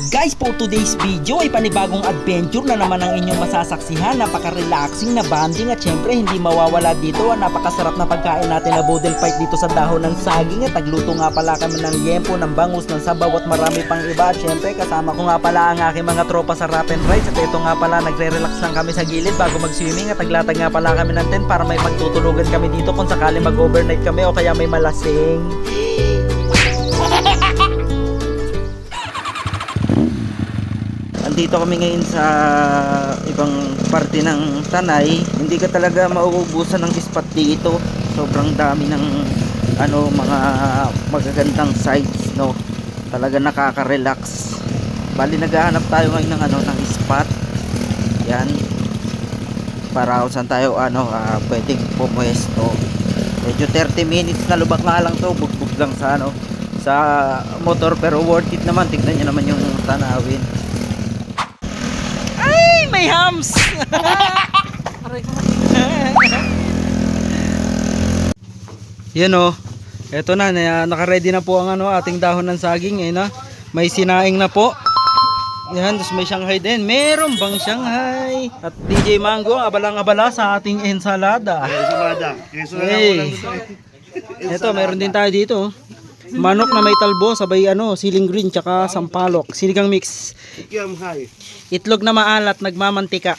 Guys, for today's video ay panibagong adventure na naman ang inyong masasaksihan. Napaka-relaxing na bonding at syempre hindi mawawala dito ang napakasarap na pagkain natin na boodle fight dito sa dahon ng saging. At nagluto nga pala kami ng yempo, ng bangus, ng sabaw at marami pang iba. At syempre kasama ko nga pala ang aking mga tropa sa Rap and Rides. At ito nga pala, nagre-relax lang kami sa gilid bago mag-swimming. At naglatag nga pala kami ng tent para may pagtutulugan kami dito kung sakali mag-overnight kami o kaya may malasing. Dito kami ngayon sa ibang parte ng Tanay. Hindi ka talaga mauubusan ng spot dito. Sobrang dami ng mga magagandang sites, no. Talaga nakaka-relax. Bali naghahanap tayo ngayon ng spot. Yan. Para kung saan tayo pwedeng pumuesto. Medyo 30 minutes na lubak nga lang to, bugbog lang sa motor, pero worth it naman. Tignan niyo naman yung tanawin. May hams! Yan o. Eto na, naka-ready na po ang ating dahon ng saging. May sinaing na po. Yan, tapos may Shanghai din. Meron bang Shanghai? At DJ Mango, abalang-abala sa ating ensalada. Hey. Eto, meron din tayo dito. Manok na may talbo, sabay siling green, tsaka sampalok. Sinigang mix. Itlog na maalat, nagmamantika.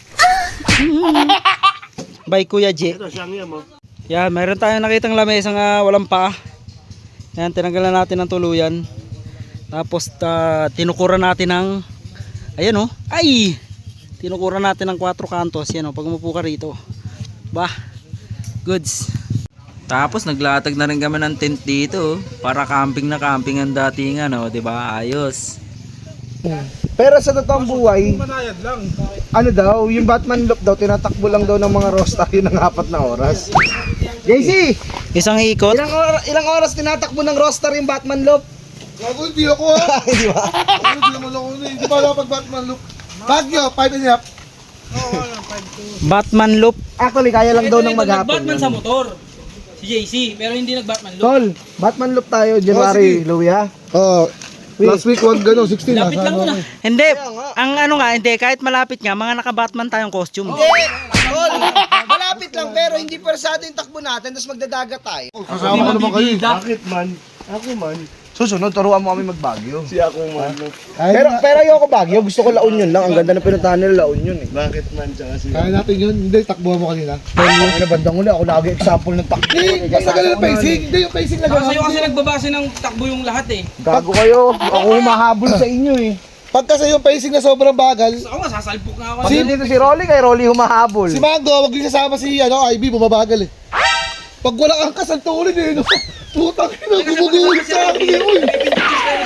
By Kuya J. Yan, meron tayong nakitang lamesang walang paa. Yan, tinanggalan natin ng tuluyan. Tapos tinukuran natin ng tinukuran natin ng 4 kantos. Yan pag umupo ka rito. Bah, goods. Tapos naglatag na rin kami ng tent dito para camping na camping ang dating di ba? Ayos. Pero sa totoong buhay, yung Batman loop daw, tinatakbo lang daw ng mga roster yun ng 4 na oras. JC! Isang ikot? Ilang oras tinatakbo ng roster yung Batman loop? Gago, hindi ako Di ba? Hindi naman ako hindi pa ako pag Batman loop. Bagyo, 5.5. Batman loop. Actually, kaya lang daw ng maghapon. Batman sa motor. Si JC, pero hindi nag-Batman loop. Tol, Batman loop tayo, January, Louie ha? Last week, 16 Lapit lang na. Hindi, hindi, kahit malapit nga, mga naka-Batman tayong costume. Hindi, Tol, malapit lang pero hindi persado yung takbo natin, tapos magdadagat tayo. Kasama ko naman kayo. Bakit man? Ako man. Susunod, turuan mo kami magbagyo. Si ako man. Pero ayoko Baguio, gusto ko La Union lang. Ang ganda ng pinuntahan nila La Union eh. Bakit man tsaka si... Kaya natin yun. Hindi, takbuhan mo kanina. Ano bandang uli, ako lagi example ng takbo. Hindi, basta ganun ang pacing. Hindi, yung pacing na Saka sa'yo kasi nagbabase ng takbo yung lahat eh. Gago kayo, ako humahabol sa inyo eh. Pag kasi yung pacing na sobrang bagal, Ako nga, sasalpok nga ako. Pag dito si Rolly, kay Rolly humahabol. si Mango, wag yung kasama si Ivy, bumabagal eh. Pag wala kang kasantulin eh, no? Putang ina, gumugulit sa akin eh, uy.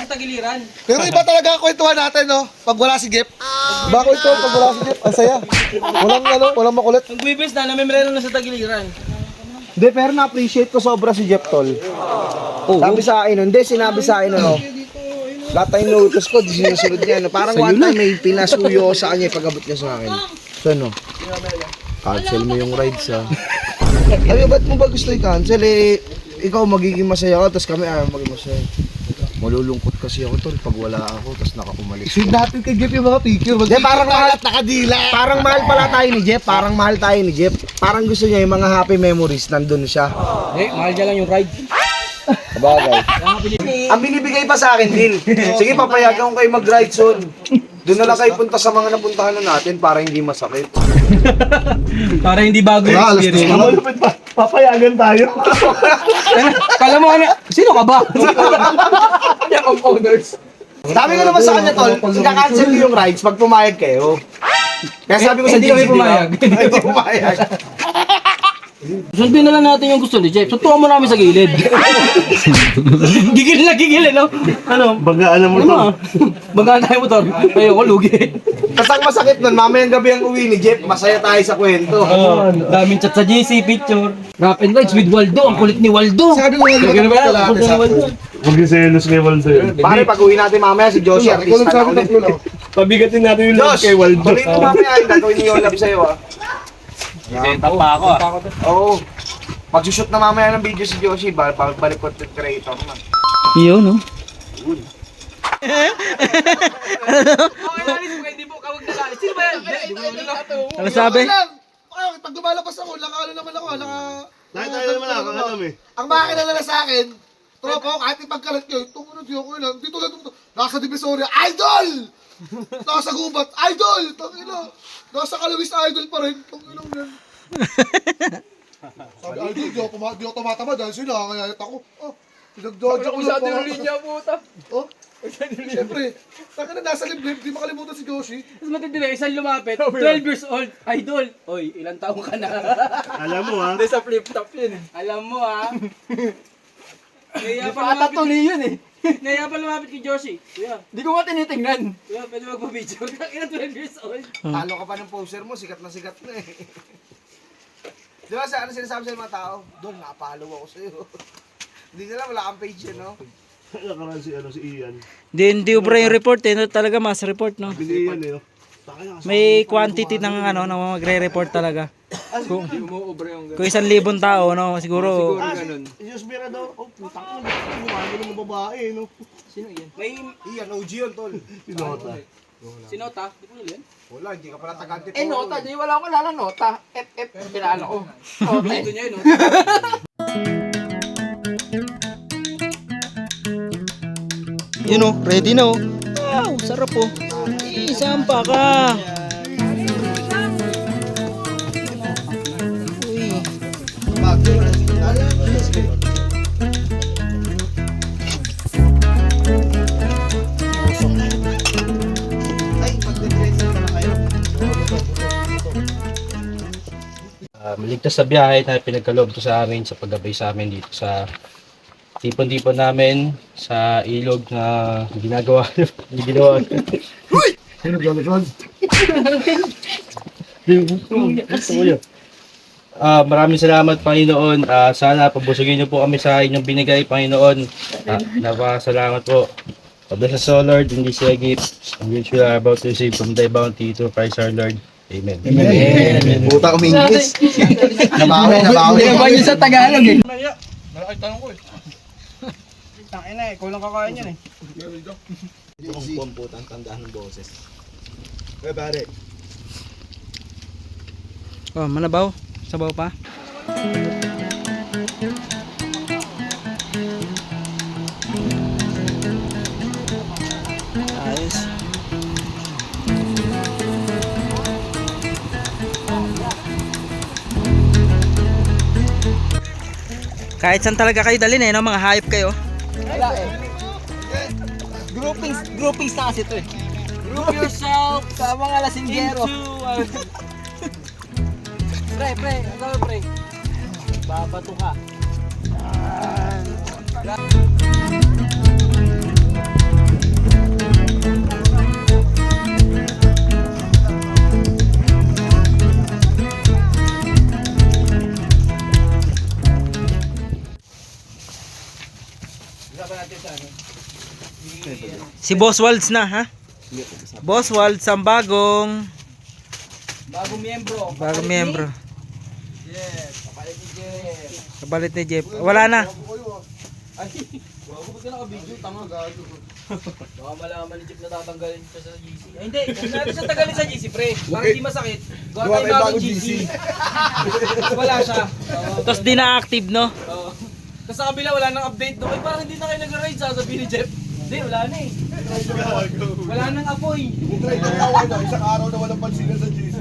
Sa tagiliran. Pero iba talaga ang kwentuhan natin, no? Pag wala si Gep. Bako ito, pag wala si Gep, ang saya. Walang makulit. Ang guibes na, namembrero na sa tagiliran. Hindi, pero na-appreciate ko sobra si Jeff Tol. Sabi sa akin, sinabi sa akin, lahat tayong notice ko, di sinusunod niya. Parang one time may pinasuyo sa kanya, pag-abot niya sa akin. So, cancel mo yung rides, ha. Ay, ba't mo ba gusto i-cancel? Ikaw magiging masaya ka, tapos kami ayaw maging masaya. Malulungkot kasi ako, Tol, pag wala ako, tapos nakaumalis. Sige natin kay Gep yung mga picture. Hindi, parang mahal, nakadila. parang mahal pala tayo ni Jeff. Parang gusto niya yung mga happy memories, nandun siya. Mahal niya lang yung ride. Sabagay. Ang binibigay pa sa akin, Dil. Sige, papayagan ko kayo mag-ride soon. Doon na lang kayo punta sa mga napuntahan na natin para hindi masakit. Para hindi bago yung experience. Papayagan tayo. Kala mo sino ka ba? Yung owners. Sabi ko naman sa kanya, Tol, ika-cancel ko yung rides pag pumayag kayo. Kaya sabi ko sa Hindi kami JC, pumayag. Hindi pumayag. Sundin na lang natin yung gusto ni Jeff. Suntukan mo namin sa gilid. Gigil no? Bagaan na Ano? Bagaan tayo motor. Ayoko, lugi. Tapos ang masakit nun, mamayang gabi ang uwi ni Jeff, masaya tayo sa kwento. Daming chat sa GC, picture. Rap and rides with Waldo. Ang kulit ni Waldo. Sabi ko, Ganun ba yan? Ang kulit ni Waldo. Huwag yung selos kay Waldo yun. Pare, pag uwi natin mamaya si Josie, artista na ulit. Pabigatin natin yung love Josh, kay Waldo. tuloy mo mamaya yung gagawin niyo yung love sa'yo, Isenta pa ako. Oo. Pag-shoot na mamaya ng video si Josie, pagbalik ko creator na. Yun, no? Ano sabi? Pag lumalabas ako, ano naman ako, Tayo naman ako, alam eh. Ang makakilala na sa akin, tropa ko, kahit ipagkalat nyo, itong ano, di ako lang, dito lang, nasa Divisoria, idol! Nasa gubat, idol! Tangina, nasa Kalawis, idol pa rin, tangina yan. Sabi, idol, di ako tumatama dahil sila, kaya ako, pinag-dodge ako lang pa. linya puta. Oh, siyempre, tangina, nasa liblib, di makalimutan si Joshi. Tapos matindi na, isang lumapit, 12 years old, idol. Oy, ilang taong ka na? Alam mo ha. Hindi sa flip-top yun eh. Alam mo ah. Kaya pa lumapit yun eh. Kaya pa lumapit kay Joshi. Kuya, Di ko nga tinitingnan. kuya, pwede magpa-video. Kaya 12 years old. Talo ka pa ng poster mo, sikat na eh. Di ba sa ano sinasabi sa mga tao? Doon, napalo ako sa'yo. Hindi nila, wala kang page yun, no? Nakaraan si Ian. Hindi ubra yung report eh. Talaga mas report no. Bili Ian eh. May quantity ng ano na magre-report talaga. Hindi mo ubra yung Kung 1,000 tao no, siguro ganun. Diyos mira daw. Oh, putang ko. Mukha mo ng babae, no? Sino yan? May Iyan, OG yun, tol. Pinota. sinota. Di ko yan. Wala, hindi ka pala taga-antipolo. Nota. Di wala akong lala nota. FF. Kilala ko. Nota. Ito niya yun. yun oh, ready na oh. Wow, sarap oh. Isampa ka. Uy. Maligtas sa biyahe na pinagkaloob to sa amin sa paggabay sa amin dito sa tipon-tipon namin sa ilog na ginagawa ginawa. Sino Jonathan? Maraming salamat Panginoon. Sana pabusugin niyo po kami sa inyong binigay Panginoon. Napakasalamat po. God bless us all, Lord, in this gift, in which we are about to receive from thy bounty to Christ our Lord. Amen. Puta ko English. Nabawi. Hindi ba yun sa Tagalog eh? Tangina eh, kulang kakain yan eh. Putang tandaan ng boses. Eh, pare. Oh, manabaw. Sabaw pa. Ayos. Kahit saan talaga kayo dalhin eh, no? Mga hayop kayo. Wala eh. Groupings na kasi ito eh. Group yourself sa mga lasinggero. Pre, ang sabi pre. Babato ka. Si Boss Walds na, ha? Boss Walds ang bagong miyembro. Yes, kapalit ni Jeff. Kabalit ni Jeff. Wala na. Ay, bago ba ka naka-video? Tanga. Baka malaman ni Jeff na tatanggalin siya sa GC. Ay, hindi. Kung natin siya tanggalin sa GC, pre. Para hindi masakit. Gawa tayo bagong GC. Wala siya. Tapos di na-active, no? Oo. Tapos sa kabila, wala nang update. No? Ay, parang hindi na kayo nag-ride, sasabihin ni Jeff. Hindi, wala na eh. Wala nang apoy. Isang araw na walang pansinan sa GC.